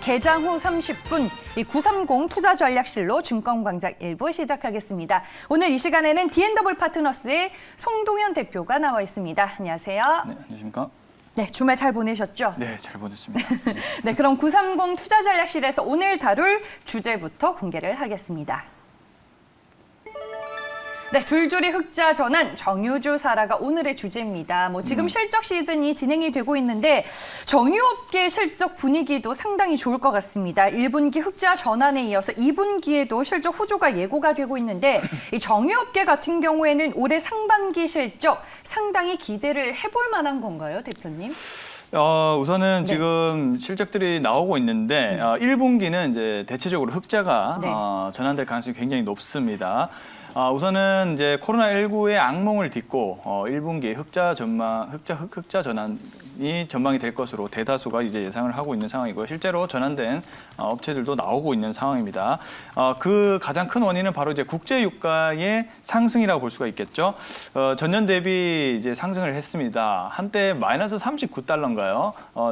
개장 후 30분 이 930 투자전략실로 증권광장 1부 시작하겠습니다. 오늘 이 시간에는 D&W 파트너스의 송동현 대표가 나와 있습니다. 안녕하세요. 네, 안녕하십니까? 네, 주말 잘 보내셨죠? 네, 잘 보냈습니다. 네, 그럼 930 투자전략실에서 오늘 다룰 주제부터 공개를 하겠습니다. 네, 줄줄이 흑자 전환, 정유주 사라가 오늘의 주제입니다. 지금 실적 시즌이 진행이 되고 있는데 정유업계 실적 분위기도 상당히 좋을 것 같습니다. 1분기 흑자 전환에 이어서 2분기에도 실적 호조가 예고가 되고 있는데 이 정유업계 같은 경우에는 올해 상반기 실적 상당히 기대를 해볼 만한 건가요, 대표님? 우선은 네. 지금 실적들이 나오고 있는데 1분기는 이제 대체적으로 흑자가 네. 전환될 가능성이 굉장히 높습니다. 우선은 이제 코로나19의 악몽을 딛고 1분기 흑자 전환이 전망이 될 것으로 대다수가 이제 예상을 하고 있는 상황이고요. 실제로 전환된 업체들도 나오고 있는 상황입니다. 그 가장 큰 원인은 바로 이제 국제 유가의 상승이라고 볼 수가 있겠죠. 전년 대비 이제 상승을 했습니다. 한때 마이너스 39달러인가요?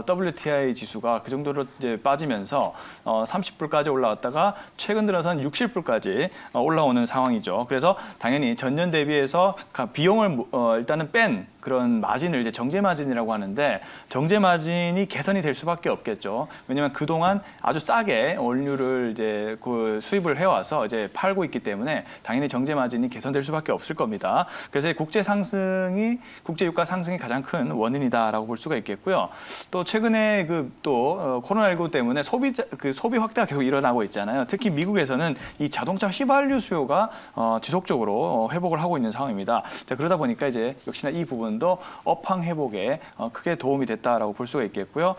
WTI 지수가 그 정도로 이제 빠지면서 30불까지 올라왔다가 최근 들어선 60불까지 올라오는 상황이죠. 그래서 당연히 전년 대비해서 비용을 일단은 뺀 그런 마진을 이제 정제 마진이라고 하는데 정제 마진이 개선이 될 수밖에 없겠죠. 왜냐하면 그동안 아주 싸게 원유를 이제 그 수입을 해와서 이제 팔고 있기 때문에 당연히 정제 마진이 개선될 수밖에 없을 겁니다. 그래서 국제 유가 상승이 가장 큰 원인이다라고 볼 수가 있겠고요. 또 최근에 또 코로나19 때문에 소비 확대가 계속 일어나고 있잖아요. 특히 미국에서는 이 자동차 휘발유 수요가 지속적으로 회복을 하고 있는 상황입니다. 자, 그러다 보니까 이제 역시나 이 부분도 업황 회복에 크게 도움이 됐다라고 볼 수가 있겠고요.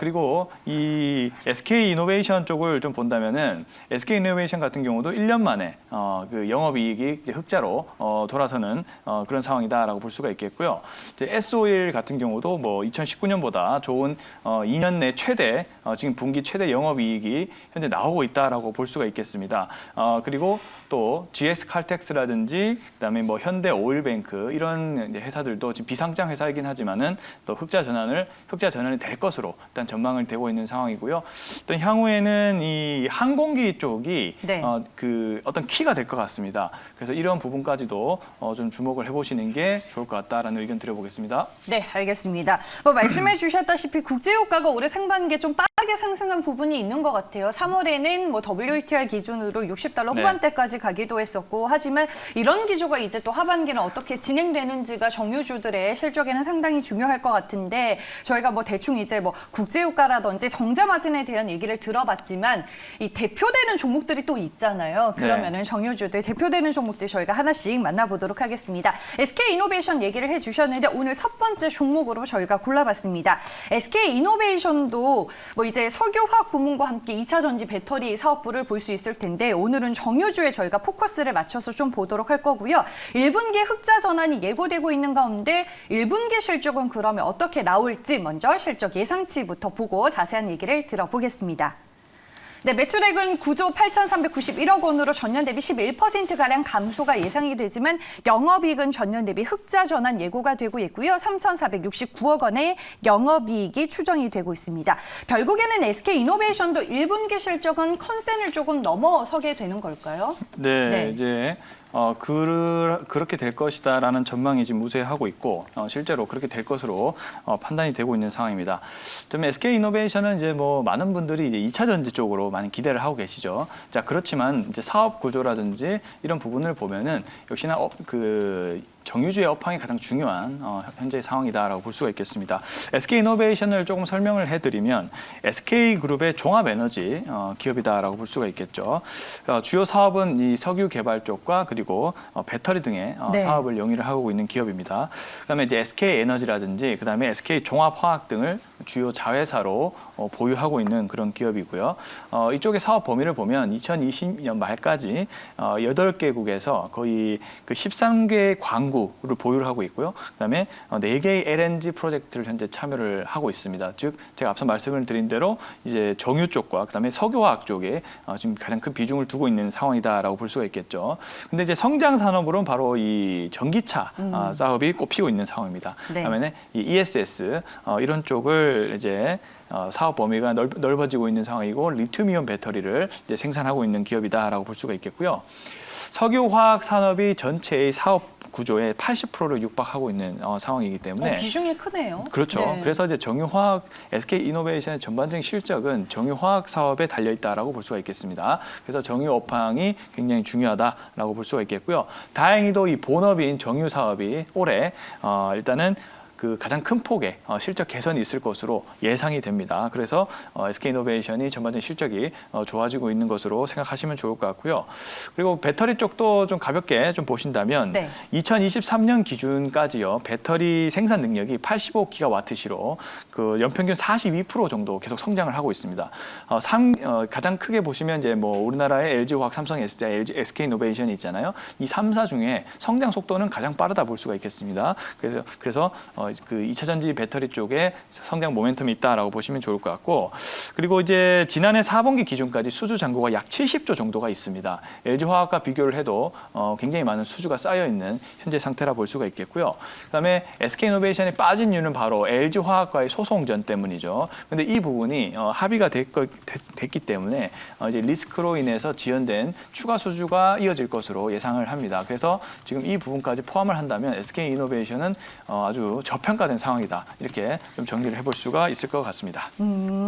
그리고 이 SK 이노베이션 쪽을 좀 본다면은 SK 이노베이션 같은 경우도 1년 만에 그 영업이익이 이제 흑자로 돌아서는 그런 상황이다라고 볼 수가 있겠고요. 이제 S-오일 같은 경우도 2019년보다 좋은 2년 내 최대 지금 분기 최대 영업이익이 현재 나오고 있다라고 볼 수가 있겠습니다. 그리고 또 GS 칼텍스라든지 그다음에 현대 오일뱅크 이런 회사들도 지금 비상장 회사이긴 하지만은 또 흑자 전환이 될 것으로 일단 전망을 되고 있는 상황이고요. 또 향후에는 이 항공기 쪽이 네. 그 어떤 키가 될 것 같습니다. 그래서 이런 부분까지도 좀 주목을 해보시는 게 좋을 것 같다라는 의견 드려보겠습니다. 네, 알겠습니다. 말씀해 주셨다시피 국제유가가 올해 상반기에 좀 빠르게 상승한 부분이 있는 것 같아요. 3월에는 WTI 기준으로 60달러 네. 후반대까지 가기도 했었고 하지만 이런 기조가 이제 또 하반기는 어떻게 진행되는지가 정유주들의 실적에는 상당히 중요할 것 같은데 저희가 대충 이제 국제유가라든지 정제마진에 대한 얘기를 들어봤지만 이 대표되는 종목들이 또 있잖아요. 그러면은 정유주들 대표되는 종목들 저희가 하나씩 만나보도록 하겠습니다. SK 이노베이션 얘기를 해주셨는데 오늘 첫 번째 종목으로 저희가 골라봤습니다. SK 이노베이션도 이제 석유화학 부문과 함께 2차 전지 배터리 사업부를 볼 수 있을 텐데 오늘은 정유주에 저희가 포커스를 맞춰서 좀 보도록 할 거고요. 1분기 흑자 전환이 예고되고 있는 가운데 1분기 실적은 그러면 어떻게 나올지 먼저 실적 예상치부터 보고 자세한 얘기를 들어보겠습니다. 네, 매출액은 9조 8,391억 원으로 전년 대비 11%가량 감소가 예상이 되지만 영업이익은 전년 대비 흑자 전환 예고가 되고 있고요. 3,469억 원의 영업이익이 추정이 되고 있습니다. 결국에는 SK 이노베이션도 1분기 실적은 컨센을 조금 넘어서게 되는 걸까요? 네. 이제 그렇게 될 것이다라는 전망이 지금 우세하고 있고 실제로 그렇게 될 것으로 판단이 되고 있는 상황입니다. 좀 SK 이노베이션은 이제 많은 분들이 이제 2차 전지 쪽으로 많이 기대를 하고 계시죠. 자, 그렇지만 이제 사업 구조라든지 이런 부분을 보면은 역시나 정유주의 업황이 가장 중요한 현재 상황이다라고 볼 수가 있겠습니다. SK 이노베이션을 조금 설명을 해드리면 SK그룹의 종합에너지 기업이다라고 볼 수가 있겠죠. 주요 사업은 이 석유 개발 쪽과 그리고 배터리 등의 네. 사업을 영위를 하고 있는 기업입니다. 그다음에 이제 SK 에너지라든지 그다음에 SK 종합화학 등을 주요 자회사로 보유하고 있는 그런 기업이고요. 이쪽의 사업 범위를 보면 2020년 말까지 8개국에서 거의 그 13개의 광구를 보유를 하고 있고요. 그다음에 4개의 LNG 프로젝트를 현재 참여를 하고 있습니다. 즉 제가 앞서 말씀을 드린 대로 이제 정유 쪽과 그다음에 석유화학 쪽에 지금 가장 큰 비중을 두고 있는 상황이다라고 볼 수가 있겠죠. 근데 이제 성장 산업으로는 바로 이 전기차 사업이 꼽히고 있는 상황입니다. 네. 그다음에 이 ESS 이런 쪽을 배터리를 이제 사업 범위가 넓어지고 있는 상황이고 리튬이온 배터리를 이제 생산하고 있는 기업이다라고 볼 수가 있겠고요. 석유화학 산업이 전체의 사업 구조의 80%를 육박하고 있는 상황이기 때문에 비중이 크네요. 그렇죠. 네. 그래서 이제 정유화학 SK이노베이션의 전반적인 실적은 정유화학 사업에 달려 있다라고 볼 수가 있겠습니다. 그래서 정유업황이 굉장히 중요하다라고 볼 수가 있겠고요. 다행히도 이 본업인 정유 사업이 올해 일단은 그 가장 큰 폭의 실적 개선이 있을 것으로 예상이 됩니다. 그래서 SK이노베이션이 전반적인 실적이 좋아지고 있는 것으로 생각하시면 좋을 것 같고요. 그리고 배터리 쪽도 좀 가볍게 좀 보신다면 네. 2023년 기준까지요. 배터리 생산 능력이 85기가와트시로 그 연평균 42% 정도 계속 성장을 하고 있습니다. 가장 크게 보시면 이제 뭐 우리나라의 LG화학, 삼성, SDI, SK이노베이션이 있잖아요. 이 3사 중에 성장 속도는 가장 빠르다 볼 수가 있겠습니다. 그래서 그 2차 전지 배터리 쪽에 성장 모멘텀이 있다라고 보시면 좋을 것 같고, 그리고 이제 지난해 4분기 기준까지 수주 잔고가 약 70조 정도가 있습니다. LG화학과 비교를 해도 굉장히 많은 수주가 쌓여 있는 현재 상태라 볼 수가 있겠고요. 그다음에 SK이노베이션이 빠진 이유는 바로 LG화학과의 소송전 때문이죠. 근데 이 부분이 합의가 됐기 때문에 이제 리스크로 인해서 지연된 추가 수주가 이어질 것으로 예상을 합니다. 그래서 지금 이 부분까지 포함을 한다면 SK이노베이션은 아주 저평가된 상황이다. 이렇게 좀 정리를 해볼 수가 있을 것 같습니다.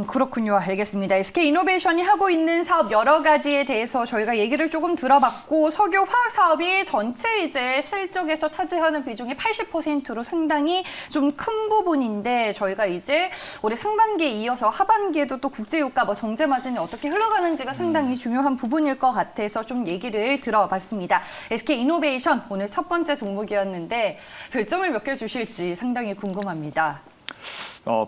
그렇군요. 알겠습니다. SK이노베이션이 하고 있는 사업 여러 가지에 대해서 저희가 얘기를 조금 들어봤고, 석유화학 사업이 전체 이제 실적에서 차지하는 비중이 80%로 상당히 좀 큰 부분인데, 저희가 이제 올해 상반기에 이어서 하반기에도 또 국제유가 뭐 정제 마진이 어떻게 흘러가는지가 상당히 중요한 부분일 것 같아서 좀 얘기를 들어봤습니다. SK이노베이션 오늘 첫 번째 종목이었는데 별점을 몇 개 주실지 상당히 궁금합니다.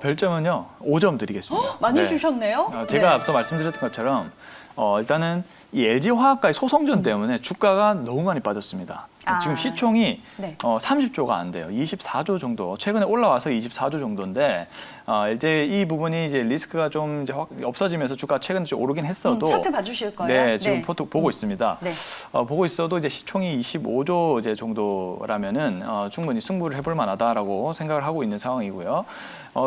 별점은요, 5점 드리겠습니다. 많이 네. 주셨네요. 제가 네. 앞서 말씀드렸던 것처럼 일단은 이 LG화학과의 소송전 때문에 주가가 너무 많이 빠졌습니다. 지금 시총이 네. 30조가 안 돼요. 24조 정도. 최근에 올라와서 24조 정도인데 이제 이 부분이 이제 리스크가 좀 이제 없어지면서 주가 최근에 좀 오르긴 했어도 차트 봐주실 거예요? 네, 지금 포토 보고 있습니다. 네. 보고 있어도 이제 시총이 25조 이제 정도라면은 충분히 승부를 해볼 만하다라고 생각을 하고 있는 상황이고요.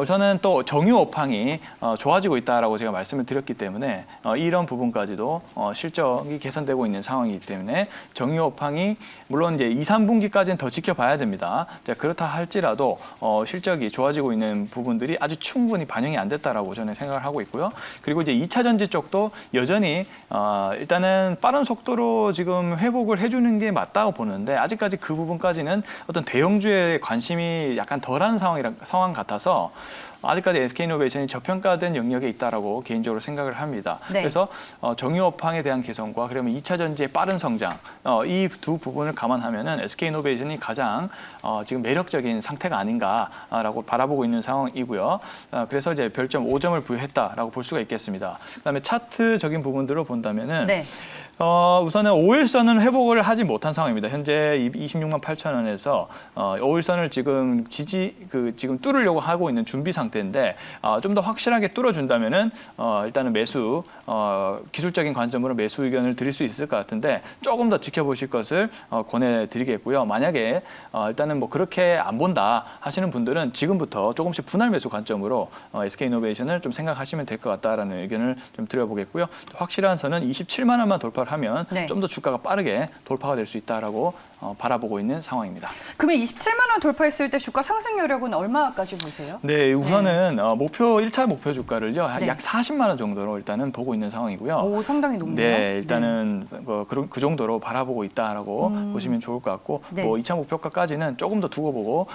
저는 또 정유업황이 좋아지고 있다라고 제가 말씀을 드렸기 때문에 이런 부분까지도 실적이 개선되고 있는 상황이기 때문에 정유업황이 물론 이제 2, 3분기까지는 더 지켜봐야 됩니다. 자, 그렇다 할지라도 실적이 좋아지고 있는 부분들이 아주 충분히 반영이 안 됐다라고 저는 생각을 하고 있고요. 그리고 이제 2차 전지 쪽도 여전히 일단은 빠른 속도로 지금 회복을 해주는 게 맞다고 보는데 아직까지 그 부분까지는 어떤 대형주의 관심이 약간 덜한 상황 같아서 아직까지 SK이노베이션이 저평가된 영역에 있다라고 개인적으로 생각을 합니다. 네. 그래서 정유업황에 대한 개선과 그러면 2차 전지의 빠른 성장 이 두 부분을 감안하면은 SK이노베이션이 가장 지금 매력적인 상태가 아닌가라고 바라보고 있는 상황이고요. 그래서 이제 별점 5점을 부여했다라고 볼 수가 있겠습니다. 그다음에 차트적인 부분들을 본다면은. 네. 우선은 5일선은 회복을 하지 못한 상황입니다. 현재 26만 8천 원에서 5일선을 지금 지금 뚫으려고 하고 있는 준비 상태인데 좀 더 확실하게 뚫어준다면은 일단은 매수 기술적인 관점으로 매수 의견을 드릴 수 있을 것 같은데 조금 더 지켜보실 것을 권해드리겠고요. 만약에 일단은 뭐 그렇게 안 본다 하시는 분들은 지금부터 조금씩 분할 매수 관점으로 SK이노베이션을 좀 생각하시면 될 것 같다라는 의견을 좀 드려보겠고요. 확실한 선은 27만 원만 돌파를 하면 네. 좀 더 주가가 빠르게 돌파가 될 수 있다라고 바라보고 있는 상황입니다. 그러면 27만 원 돌파했을 때 주가 상승 여력은 얼마까지 보세요? 네, 우선은 1차 목표 주가를요 네. 약 40만 원 정도로 일단은 보고 있는 상황이고요. 오, 상당히 높네요. 네, 일단은 그 정도로 바라보고 있다라고 보시면 좋을 것 같고, 네. 뭐 2차 목표가까지는 조금 더 두고 보고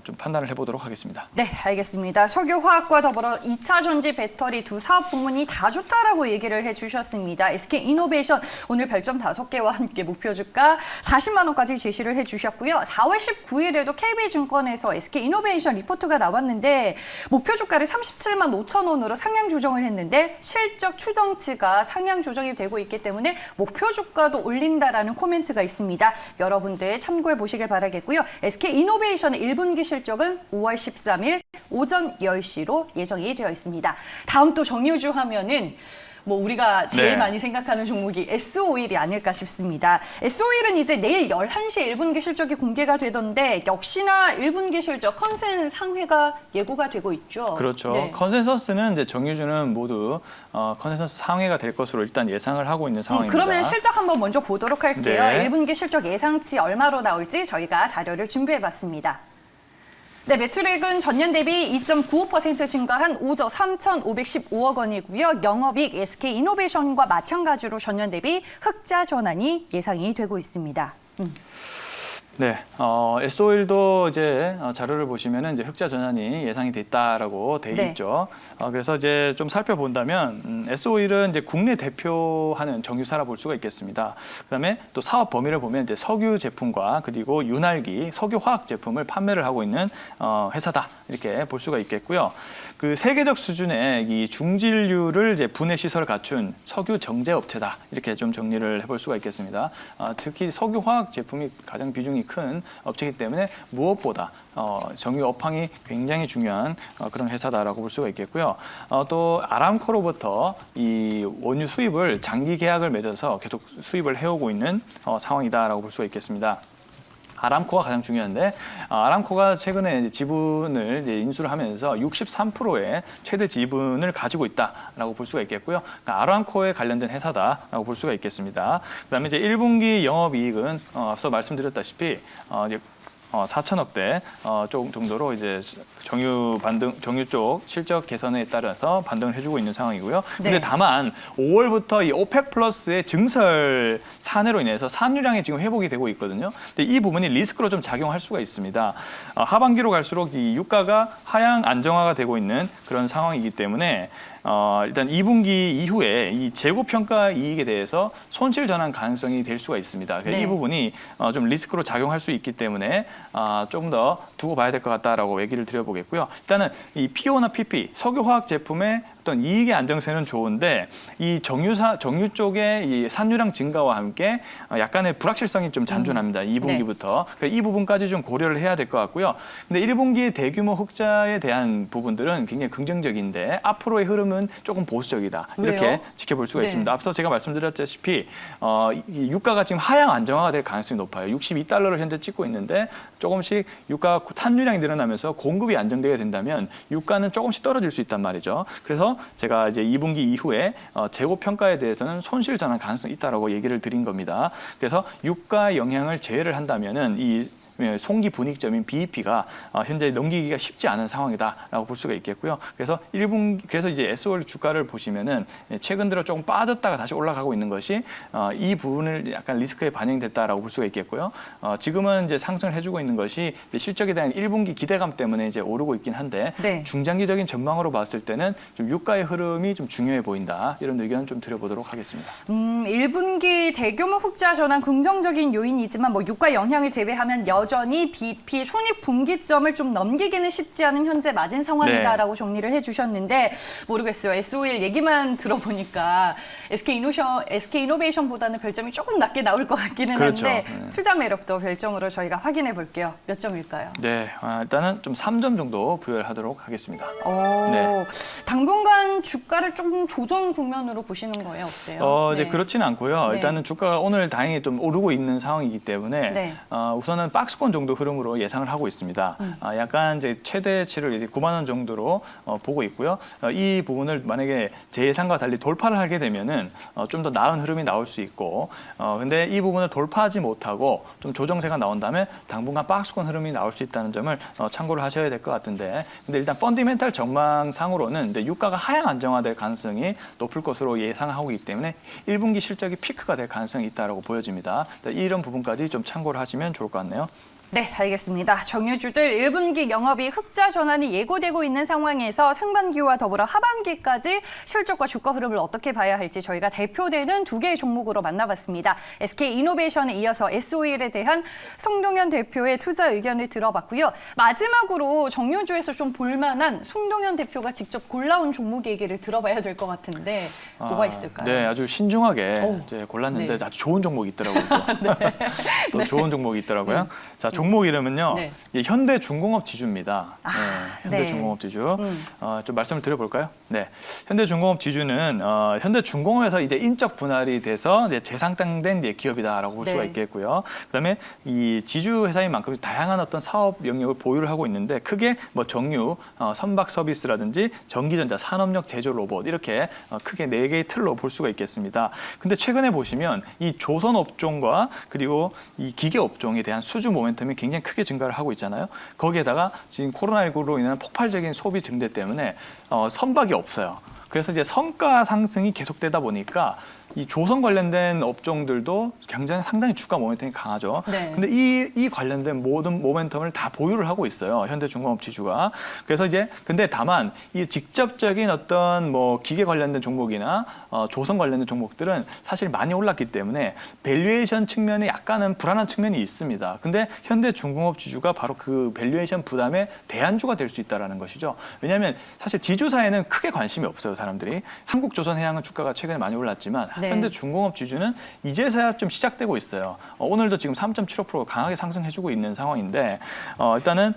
좀 판단을 해보도록 하겠습니다. 네, 알겠습니다. 석유화학과 더불어 2차 전지 배터리 두 사업 부문이 다 좋다라고 얘기를 해주셨습니다. SK이노베이션 오늘 별점 5개와 함께 목표 주가 40만 원까지 제시를 해주셨고요. 4월 19일에도 KB증권에서 SK이노베이션 리포트가 나왔는데 목표 주가를 37만 5천 원으로 상향 조정을 했는데 실적 추정치가 상향 조정이 되고 있기 때문에 목표 주가도 올린다라는 코멘트가 있습니다. 여러분들 참고해 보시길 바라겠고요. SK이노베이션의 1분기 실적은 5월 13일 오전 10시로 예정이 되어 있습니다. 다음 또 정유주 하면은 뭐 우리가 제일 네. 많이 생각하는 종목이 S-오일이 아닐까 싶습니다. S-오일은 이제 내일 11시에 1분기 실적이 공개가 되던데 역시나 1분기 실적 컨센 상회가 예고가 되고 있죠. 그렇죠. 네. 컨센서스는 이제 정유주는 모두 컨센서스 상회가 될 것으로 일단 예상을 하고 있는 상황입니다. 그러면 실적 한번 먼저 보도록 할게요. 네. 1분기 실적 예상치 얼마로 나올지 저희가 자료를 준비해봤습니다. 네, 매출액은 전년 대비 2.95% 증가한 5조 3,515억 원이고요. 영업이익 SK이노베이션과 마찬가지로 전년 대비 흑자 전환이 예상이 되고 있습니다. 네, S-오일도 이제 자료를 보시면은 이제 흑자 전환이 예상이 됐다라고 돼 네. 있죠. 그래서 이제 좀 살펴본다면 S-오일은 이제 국내 대표하는 정유사라 볼 수가 있겠습니다. 그다음에 또 사업 범위를 보면 이제 석유 제품과 그리고 윤활기, 석유 화학 제품을 판매를 하고 있는 회사다 이렇게 볼 수가 있겠고요. 그 세계적 수준의 이 중진류를 이제 분해 시설을 갖춘 석유 정제 업체다 이렇게 좀 정리를 해볼 수가 있겠습니다. 특히 석유 화학 제품이 가장 비중이 큰 업체이기 때문에 무엇보다 정유 업황이 굉장히 중요한 그런 회사다라고 볼 수가 있겠고요. 또 아람코로부터 이 원유 수입을 장기 계약을 맺어서 계속 수입을 해오고 있는 상황이다라고 볼 수가 있겠습니다. 아람코가 가장 중요한데 아람코가 최근에 이제 지분을 이제 인수를 하면서 63%의 최대 지분을 가지고 있다라고 볼 수가 있겠고요. 그러니까 아람코에 관련된 회사다라고 볼 수가 있겠습니다. 그다음에 이제 1분기 영업이익은 앞서 말씀드렸다시피 이제 4천억대 정도로 이제 정유 쪽 실적 개선에 따라서 반등을 해주고 있는 상황이고요. 근데 네. 다만 5월부터 이 오펙 플러스의 증설 사내로 인해서 산유량이 지금 회복이 되고 있거든요. 근데 이 부분이 리스크로 좀 작용할 수가 있습니다. 하반기로 갈수록 이 유가가 하향 안정화가 되고 있는 그런 상황이기 때문에 일단 2분기 이후에 이 재고 평가 이익에 대해서 손실 전환 가능성이 될 수가 있습니다. 네. 이 부분이 좀 리스크로 작용할 수 있기 때문에 조금 더 두고 봐야 될 것 같다라고 얘기를 드려보겠고요. 일단은 이 PO나 PP, 석유화학 제품의 어떤 이익의 안정세는 좋은데 이 정유 쪽의 이 산유량 증가와 함께 약간의 불확실성이 좀 잔존합니다. 2분기부터. 그러니까 이 부분까지 좀 고려를 해야 될 것 같고요. 근데 1분기 대규모 흑자에 대한 부분들은 굉장히 긍정적인데 앞으로의 흐름은 조금 보수적이다. 이렇게 왜요? 지켜볼 수가 네. 있습니다. 앞서 제가 말씀드렸다시피 이 유가가 지금 하향 안정화가 될 가능성이 높아요. 62달러를 현재 찍고 있는데 조금씩 유가 산유량이 늘어나면서 공급이 안정되게 된다면 유가는 조금씩 떨어질 수 있단 말이죠. 그래서 제가 이제 2분기 이후에 재고 평가에 대해서는 손실 전환 가능성이 있다라고 얘기를 드린 겁니다. 그래서 유가 영향을 제외를 한다면은 이 송기 분익점인 BEP가 현재 넘기기가 쉽지 않은 상황이다라고 볼 수가 있겠고요. 그래서 1분기 그래서 이제 S-오일 주가를 보시면은 최근 들어 조금 빠졌다가 다시 올라가고 있는 것이 이 부분을 약간 리스크에 반영됐다라고 볼 수가 있겠고요. 지금은 이제 상승을 해주고 있는 것이 이제 실적에 대한 1분기 기대감 때문에 이제 오르고 있긴 한데 네. 중장기적인 전망으로 봤을 때는 좀 유가의 흐름이 좀 중요해 보인다 이런 의견을 좀 드려보도록 하겠습니다. 1분기 대규모 흑자 전환 긍정적인 요인이지만 뭐 유가 영향을 제외하면 여전히 BP 손익 분기점을 좀 넘기기는 쉽지 않은 현재 마진 상황이다라고 네. 정리를 해주셨는데 모르겠어요. S-오일 얘기만 들어보니까 SK이노베이션보다는 별점이 조금 낮게 나올 것 같기는 그렇죠. 한데 네. 투자 매력도 별점으로 저희가 확인해 볼게요. 몇 점일까요? 네, 일단은 좀 3점 정도 부여를 하도록 하겠습니다. 네. 당분간 주가를 좀 조정 국면으로 보시는 거예요? 어때요? 이제 그렇지는 않고요. 네. 일단은 주가가 오늘 다행히 좀 오르고 있는 상황이기 때문에 네. 우선은 박스권 정도 흐름으로 예상을 하고 있습니다. 약간 이제 최대치를 이제 9만 원 정도로 보고 있고요. 이 부분을 만약에 제 예상과 달리 돌파를 하게 되면은 좀 더 나은 흐름이 나올 수 있고, 근데 이 부분을 돌파하지 못하고 좀 조정세가 나온다면 당분간 박스권 흐름이 나올 수 있다는 점을 참고를 하셔야 될 것 같은데, 근데 일단 펀디멘탈 전망상으로는 이제 유가가 하향 안정화될 가능성이 높을 것으로 예상하고 있기 때문에 1분기 실적이 피크가 될 가능성이 있다고 보여집니다. 이런 부분까지 좀 참고를 하시면 좋을 것 같네요. 네, 알겠습니다. 정유주들 1분기 영업이익 흑자 전환이 예고되고 있는 상황에서 상반기와 더불어 하반기까지 실적과 주가 흐름을 어떻게 봐야 할지 저희가 대표되는 두 개의 종목으로 만나봤습니다. SK이노베이션에 이어서 S-오일에 대한 송동현 대표의 투자 의견을 들어봤고요. 마지막으로 정유주에서 좀 볼만한 송동현 대표가 직접 골라온 종목 얘기를 들어봐야 될 것 같은데 뭐가 있을까요? 네, 아주 신중하게 오. 이제 골랐는데 네. 아주 좋은 종목이 있더라고요. 또, 또 좋은 종목이 있더라고요. 자, 종목 이름은요. 네. 예, 현대중공업 지주입니다. 아, 네, 현대중공업 지주. 음. 좀 말씀을 드려볼까요? 네, 현대중공업 지주는 현대중공업에서 이제 인적 분할이 돼서 이제 재상장된 이제 기업이다라고 볼 수가 네. 있겠고요. 그다음에 이 지주 회사인 만큼 다양한 어떤 사업 영역을 보유를 하고 있는데 크게 뭐 정유, 선박 서비스라든지 전기전자, 산업력 제조 로봇 이렇게 크게 4개의 틀로 볼 수가 있겠습니다. 근데 최근에 보시면 이 조선 업종과 그리고 이 기계 업종에 대한 수주 모멘텀이 굉장히 크게 증가를 하고 있잖아요. 거기에다가 지금 코로나19로 인한 폭발적인 소비 증대 때문에 선박이 없어요. 그래서 이제 성과 상승이 계속되다 보니까 이 조선 관련된 업종들도 굉장히 상당히 주가 모멘텀이 강하죠. 네. 근데 이 관련된 모든 모멘텀을 다 보유를 하고 있어요. 현대중공업 지주가. 그래서 이제 근데 다만 이 직접적인 어떤 뭐 기계 관련된 종목이나 조선 관련된 종목들은 사실 많이 올랐기 때문에 밸류에이션 측면에 약간은 불안한 측면이 있습니다. 근데 현대중공업 지주가 바로 그 밸류에이션 부담의 대안주가 될 수 있다라는 것이죠. 왜냐하면 사실 지주사에는 크게 관심이 없어요, 사람들이. 한국조선해양은 주가가 최근에 많이 올랐지만 네. 현대중공업 지주는 이제서야 좀 시작되고 있어요. 오늘도 지금 3.75% 강하게 상승해주고 있는 상황인데 일단은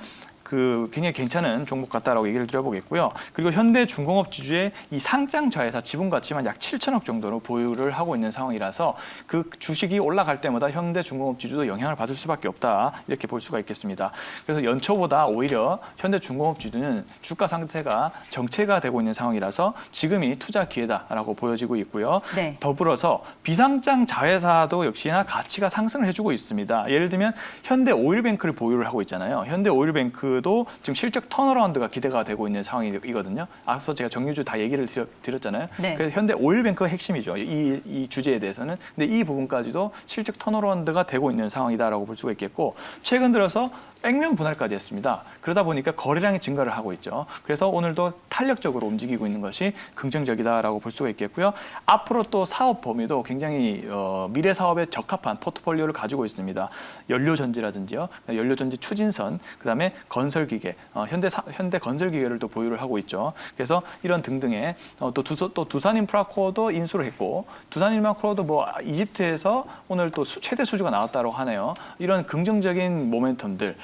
굉장히 괜찮은 종목 같다라고 얘기를 드려보겠고요. 그리고 현대중공업 지주의 이 상장 자회사 지분 가치만 약 7천억 정도로 보유를 하고 있는 상황이라서 그 주식이 올라갈 때마다 현대중공업 지주도 영향을 받을 수밖에 없다 이렇게 볼 수가 있겠습니다. 그래서 연초보다 오히려 현대중공업 지주는 주가 상태가 정체가 되고 있는 상황이라서 지금이 투자 기회다라고 보여지고 있고요. 네. 더불어서 비상장 자회사도 역시나 가치가 상승을 해주고 있습니다. 예를 들면 현대오일뱅크를 보유를 하고 있잖아요. 현대오일뱅크 도 지금 실적 턴어라운드가 기대가 되고 있는 상황이거든요. 앞서 제가 정유주 다 얘기를 드렸잖아요. 네. 그래서 현대 오일뱅크가 핵심이죠. 이 주제에 대해서는. 근데 이 부분까지도 실적 턴어라운드가 되고 있는 상황이다라고 볼 수가 있겠고 최근 들어서 액면 분할까지 했습니다. 그러다 보니까 거래량이 증가를 하고 있죠. 그래서 오늘도 탄력적으로 움직이고 있는 것이 긍정적이다라고 볼 수가 있겠고요. 앞으로 또 사업 범위도 굉장히 미래 사업에 적합한 포트폴리오를 가지고 있습니다. 연료전지라든지요, 연료전지 추진선, 그다음에 건설기계, 현대 건설기계를 또 보유를 하고 있죠. 그래서 이런 등등의 또 두산인프라코어도 인수를 했고 두산인프라코어도 뭐 이집트에서 오늘 또 최대 수주가 나왔다고 하네요. 이런 긍정적인 모멘텀들.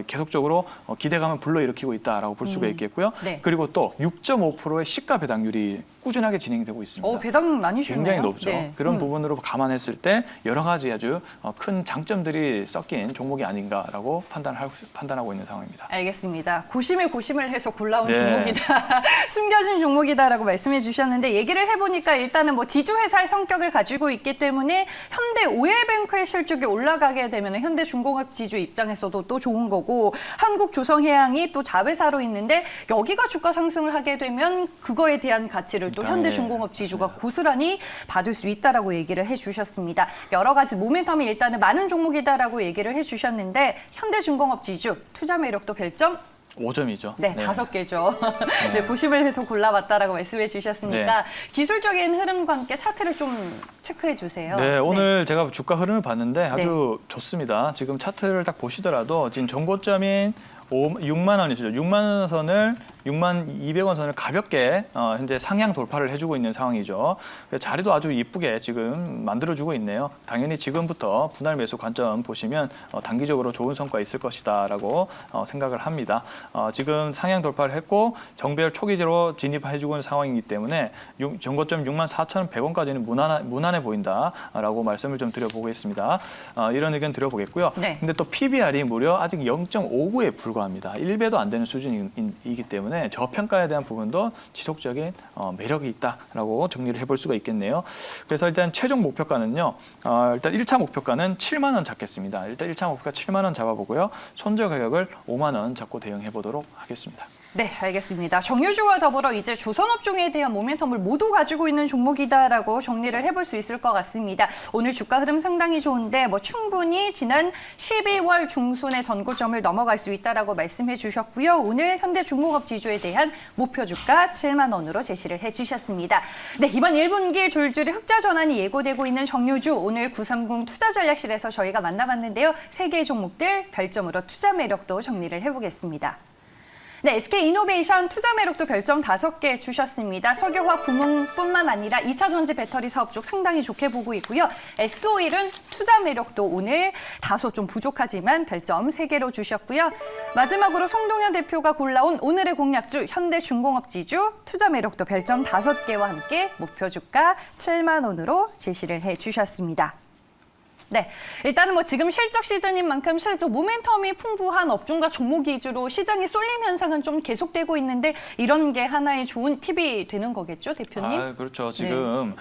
계속적으로 기대감을 불러일으키고 있다라고 볼 수가 있겠고요. 네. 그리고 또 6.5%의 시가 배당률이 꾸준하게 진행되고 있습니다. 배당 많이 주네요. 굉장히 높죠. 네. 그런 부분으로 감안했을 때 여러 가지 아주 큰 장점들이 섞인 종목이 아닌가라고 판단하고 있는 상황입니다. 알겠습니다. 고심을 해서 골라온 네. 종목이다. 숨겨진 종목이다라고 말씀해 주셨는데 얘기를 해보니까 일단은 뭐 지주회사의 성격을 가지고 있기 때문에 현대오일뱅크의 실적이 올라가게 되면 현대중공업 지주 입장에서도 또 좋은 거고 한국조선해양이 또 자회사로 있는데 여기가 주가 상승을 하게 되면 그거에 대한 가치를 또 현대중공업 지주가 고스란히 받을 수 있다라고 얘기를 해주셨습니다. 여러 가지 모멘텀이 일단은 많은 종목이다라고 얘기를 해주셨는데 현대중공업 지주 투자 매력도 별점 5점이죠. 네, 5개죠. 네, 고심을 해서 골라봤다라고 말씀해 주셨으니까 네. 기술적인 흐름과 함께 차트를 좀 체크해 주세요. 네, 오늘 제가 주가 흐름을 봤는데 아주 좋습니다. 지금 차트를 딱 보시더라도 지금 전고점인 6만 원이죠. 6만 원 선을 6만 200원 선을 가볍게 현재 상향 돌파를 해주고 있는 상황이죠. 자리도 아주 이쁘게 지금 만들어주고 있네요. 당연히 지금부터 분할 매수 관점 보시면 단기적으로 좋은 성과 있을 것이다라고 생각을 합니다. 지금 상향 돌파를 했고 정배열 초기제로 진입해주고 있는 상황이기 때문에 전고점 6만 4,100원까지는 무난해 보인다라고 말씀을 좀 드려보겠습니다. 이런 의견 드려보겠고요. 네. 근데 또 PBR이 무려 아직 0.59에 불과합니다. 1배도 안 되는 수준이기 때문에 저평가에 대한 부분도 지속적인 매력이 있다라고 정리를 해볼 수가 있겠네요. 그래서 일단 최종 목표가는요. 일단 1차 목표가는 7만 원 잡겠습니다. 일단 1차 목표가 7만 원 잡아보고요. 손절 가격을 5만 원 잡고 대응해 보도록 하겠습니다. 네, 알겠습니다. 정유주와 더불어 이제 조선업종에 대한 모멘텀을 모두 가지고 있는 종목이다라고 정리를 해볼 수 있을 것 같습니다. 오늘 주가 흐름 상당히 좋은데 뭐 충분히 지난 12월 중순의 전고점을 넘어갈 수 있다라고 말씀해 주셨고요. 오늘 현대중공업 지주에 대한 목표 주가 7만 원으로 제시를 해주셨습니다. 네, 이번 1분기 줄줄이 흑자 전환이 예고되고 있는 정유주 오늘 930 투자전략실에서 저희가 만나봤는데요. 3개의 종목들 별점으로 투자 매력도 정리를 해보겠습니다. 네, SK이노베이션 투자 매력도 별점 5개 주셨습니다. 석유화학 부문뿐만 아니라 2차 전지 배터리 사업 쪽 상당히 좋게 보고 있고요. S-오일은 투자 매력도 오늘 다소 좀 부족하지만 별점 3개로 주셨고요. 마지막으로 송동현 대표가 골라온 오늘의 공략주 현대중공업 지주 투자 매력도 별점 5개와 함께 목표 주가 7만 원으로 제시를 해주셨습니다. 네, 일단은 뭐 지금 실적 시즌인 만큼 실적 모멘텀이 풍부한 업종과 종목 위주로 시장이 쏠림 현상은 좀 계속되고 있는데 이런 게 하나의 좋은 팁이 되는 거겠죠, 대표님? 그렇죠. 지금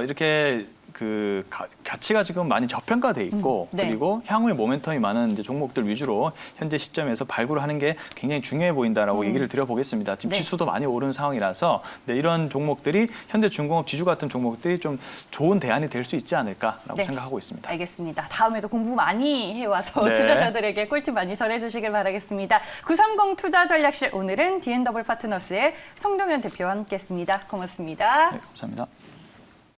이렇게 그 가치가 지금 많이 저평가돼 있고 네. 그리고 향후에 모멘텀이 많은 이제 종목들 위주로 현재 시점에서 발굴을 하는 게 굉장히 중요해 보인다라고 얘기를 드려보겠습니다. 지금 네. 지수도 많이 오른 상황이라서 이런 종목들이 현대중공업 지주 같은 종목들이 좀 좋은 대안이 될 수 있지 않을까라고 네. 생각하고 있습니다. 알겠습니다. 다음에도 공부 많이 해와서 네. 투자자들에게 꿀팁 많이 전해주시길 바라겠습니다. 930 투자전략실 오늘은 D&W 파트너스의 송동현 대표와 함께했습니다. 고맙습니다. 네, 감사합니다.